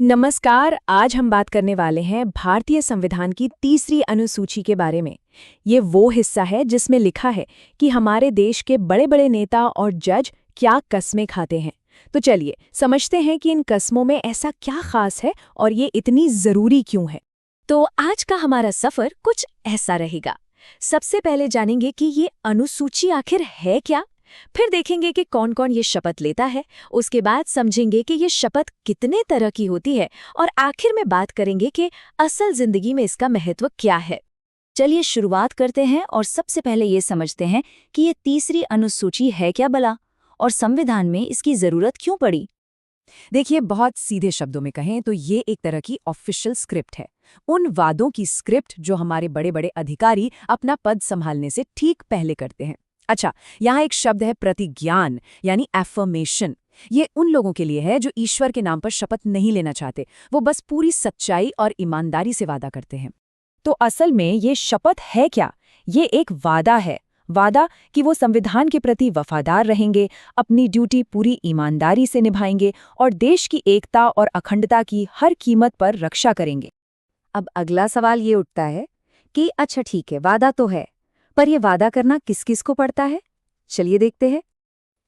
नमस्कार। आज हम बात करने वाले हैं भारतीय संविधान की तीसरी अनुसूची के बारे में। ये वो हिस्सा है जिसमें लिखा है कि हमारे देश के बड़े बड़े नेता और जज क्या कस्में खाते हैं। तो चलिए समझते हैं कि इन कस्मों में ऐसा क्या खास है और ये इतनी जरूरी क्यों है। तो आज का हमारा सफर कुछ ऐसा रहेगा। सबसे पहले जानेंगे कि ये अनुसूची आखिर है क्या। फिर देखेंगे कि कौन कौन ये शपथ लेता है। उसके बाद समझेंगे कि ये शपथ कितने तरह की होती है और आखिर में बात करेंगे कि असल जिंदगी में इसका महत्व क्या है। चलिए शुरुआत करते हैं और सबसे पहले ये समझते हैं कि ये तीसरी अनुसूची है क्या भला और संविधान में इसकी जरूरत क्यों पड़ी। देखिए, बहुत सीधे शब्दों में कहें तो ये एक तरह की ऑफिशियल स्क्रिप्ट है। उन वादों की स्क्रिप्ट जो हमारे बड़े बड़े अधिकारी अपना पद संभालने से ठीक पहले करते हैं। अच्छा, यहाँ एक शब्द है प्रतिज्ञान, यानी एफर्मेशन। ये उन लोगों के लिए है जो ईश्वर के नाम पर शपथ नहीं लेना चाहते, वो बस पूरी सच्चाई और ईमानदारी से वादा करते हैं। तो असल में ये शपथ है क्या? ये एक वादा है। वादा कि वो संविधान के प्रति वफादार रहेंगे, अपनी ड्यूटी पूरी ईमानदारी से निभाएंगे और देश की एकता और अखंडता की हर कीमत पर रक्षा करेंगे। अब अगला सवाल ये उठता है कि अच्छा ठीक है, वादा तो है, पर यह वादा करना किस किस को पड़ता है। चलिए देखते हैं।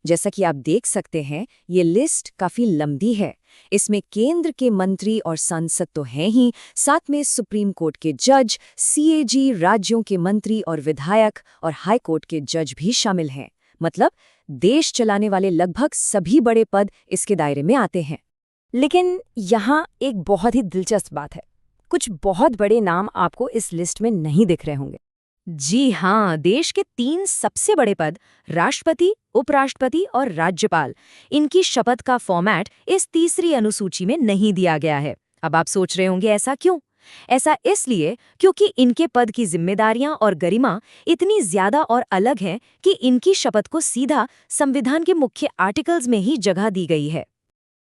जैसा कि आप देख सकते हैं, ये लिस्ट काफी लंबी है। इसमें केंद्र के मंत्री और सांसद तो हैं ही, साथ में सुप्रीम कोर्ट के जज, सीएजी, राज्यों के मंत्री और विधायक और हाई कोर्ट के जज भी शामिल हैं। मतलब देश चलाने वाले लगभग सभी बड़े पद इसके दायरे में आते हैं। लेकिन यहाँ एक बहुत ही दिलचस्प बात है। कुछ बहुत बड़े नाम आपको इस लिस्ट में नहीं दिख रहे होंगे। जी हाँ, देश के 3 सबसे बड़े पद, राष्ट्रपति, उपराष्ट्रपति और राज्यपाल, इनकी शपथ का फॉर्मेट इस तीसरी अनुसूची में नहीं दिया गया है। अब आप सोच रहे होंगे ऐसा क्यों? ऐसा इसलिए क्योंकि इनके पद की जिम्मेदारियां और गरिमा इतनी ज्यादा और अलग हैं कि इनकी शपथ को सीधा संविधान के मुख्य आर्टिकल्स में ही जगह दी गई है।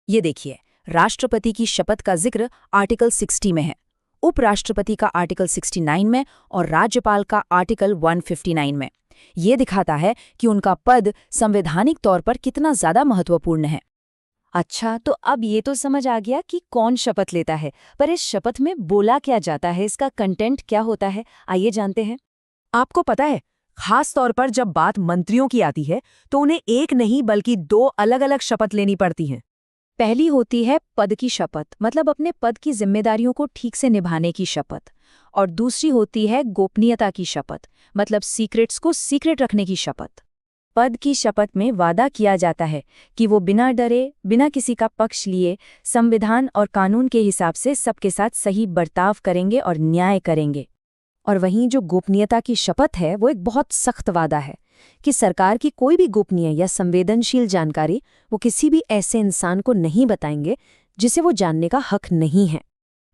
ये देखिए, राष्ट्रपति की शपथ का जिक्र आर्टिकल 60 में है, उपराष्ट्रपति का आर्टिकल 69 में और राज्यपाल का आर्टिकल 159 में। ये दिखाता है कि उनका पद संवैधानिक तौर पर कितना ज्यादा महत्वपूर्ण है। अच्छा, तो अब ये तो समझ आ गया कि कौन शपथ लेता है, पर इस शपथ में बोला क्या जाता है, इसका कंटेंट क्या होता है, आइए जानते हैं। आपको पता है, खास तौर पर जब बात मंत्रियों की आती है तो उन्हें एक नहीं बल्कि 2 अलग-अलग शपथ लेनी पड़ती हैं। पहली होती है पद की शपथ, मतलब अपने पद की जिम्मेदारियों को ठीक से निभाने की शपथ। और दूसरी होती है गोपनीयता की शपथ, मतलब सीक्रेट्स को सीक्रेट रखने की शपथ। पद की शपथ में वादा किया जाता है कि वो बिना डरे, बिना किसी का पक्ष लिए संविधान और कानून के हिसाब से सबके साथ सही बर्ताव करेंगे और न्याय करेंगे। और वहीं जो गोपनीयता की शपथ है, वो एक बहुत सख्त वादा है कि सरकार की कोई भी गोपनीय या संवेदनशील जानकारी वो किसी भी ऐसे इंसान को नहीं बताएंगे जिसे वो जानने का हक नहीं है।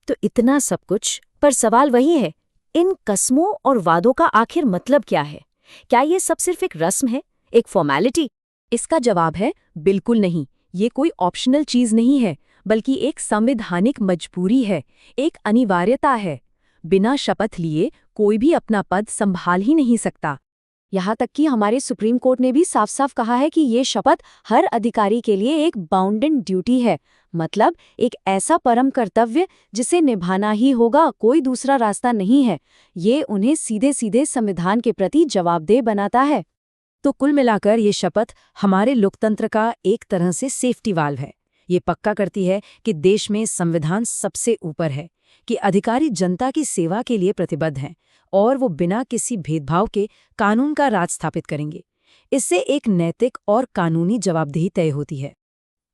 तो इतना सब कुछ, पर सवाल वही है, इन कस्मों और वादों का आखिर मतलब क्या है? क्या ये सब सिर्फ एक रस्म है, एक फॉर्मेलिटी? इसका जवाब है बिल्कुल नहीं। ये कोई ऑप्शनल चीज नहीं है, बल्कि एक संवैधानिक मजबूरी है, एक अनिवार्यता है। बिना शपथ लिए कोई भी अपना पद संभाल ही नहीं सकता। यहाँ तक कि हमारे सुप्रीम कोर्ट ने भी साफ साफ कहा है कि ये शपथ हर अधिकारी के लिए एक बाउंडेड ड्यूटी है, मतलब एक ऐसा परम कर्तव्य जिसे निभाना ही होगा, कोई दूसरा रास्ता नहीं है। ये उन्हें सीधे सीधे संविधान के प्रति जवाबदेह बनाता है। तो कुल मिलाकर ये शपथ हमारे लोकतंत्र का एक तरह से सेफ्टी वाल्व है। ये पक्का करती है कि देश में संविधान सबसे ऊपर है, कि अधिकारी जनता की सेवा के लिए प्रतिबद्ध हैं और वो बिना किसी भेदभाव के कानून का राज स्थापित करेंगे। इससे एक नैतिक और कानूनी जवाबदेही तय होती है।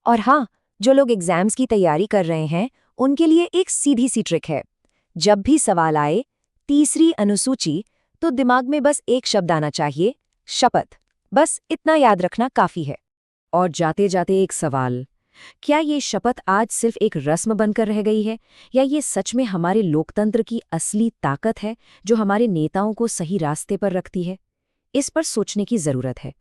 और हाँ, जो लोग एग्जाम्स की तैयारी कर रहे हैं, उनके लिए एक सीधी सी ट्रिक है। जब भी सवाल आए तीसरी अनुसूची, तो दिमाग में बस एक शब्द आना चाहिए, शपथ। बस इतना याद रखना काफी है। और जाते जाते एक सवाल, क्या ये शपथ आज सिर्फ एक रस्म बनकर रह गई है, या ये सच में हमारे लोकतंत्र की असली ताकत है जो हमारे नेताओं को सही रास्ते पर रखती है? इस पर सोचने की जरूरत है।